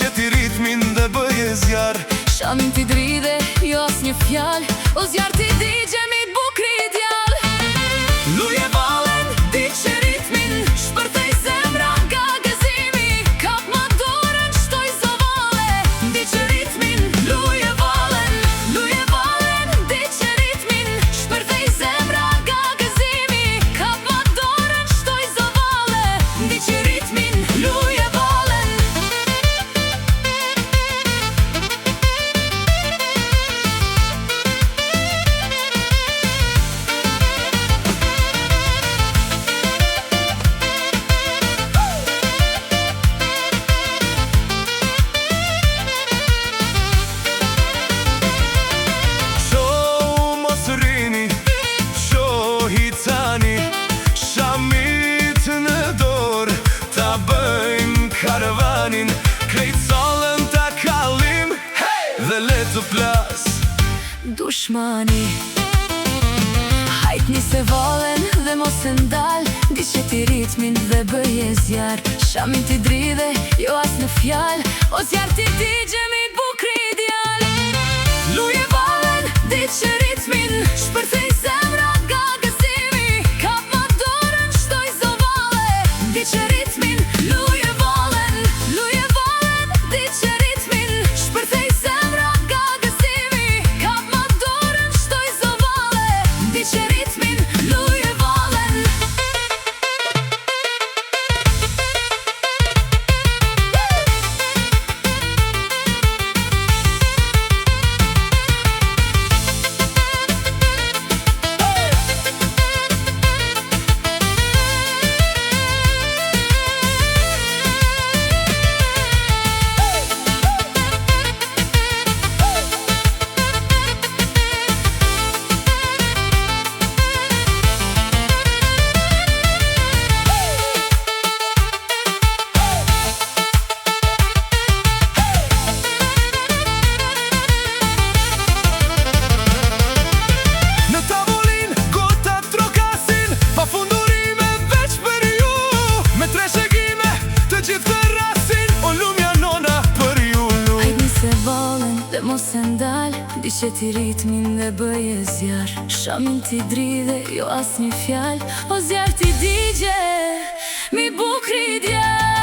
Diqeti ritmin dhe bëje zjarë. Shamin ti dridhe, jo as një fjal. O zjarë ti digje mi bukri djal. Luje valen, Diqe ritmin, shpërthej zemra nga gëzimi. Kap ma dorën, shtoj zovale. Diqe ritmin, luje valen. Diqe ritmin, shpërthej zemra nga gëzimi. Kap ma dorën, shtoj zovale. Diqe ritmin, luje valen. krejt sallën ta kallim, dhe le të plas Dushmani hajt një se valen dhe mos e ndal. Diqeti ritmin dhe bëje zjarë. Shamin ti dridhe, jo as në fjal. O zjarë ti digje mi bukri djal. Luje valen, Diqe ritmin, shpërthej zemra nga gëzimi. Kap ma dorën, shtoj zovale. Diqe ritmin, luje valen. Diqe ritmin, shpërthej zemra nga gëzimi. Kap ma dorën, shtoj zovale. Diqe ritmin, luje valen. Mos e ndal, diqeti ritmin dhe bëje zjarë. Shamin ti dridhe, jo as një fjal. O zjarë ti digje, mi bukri djal.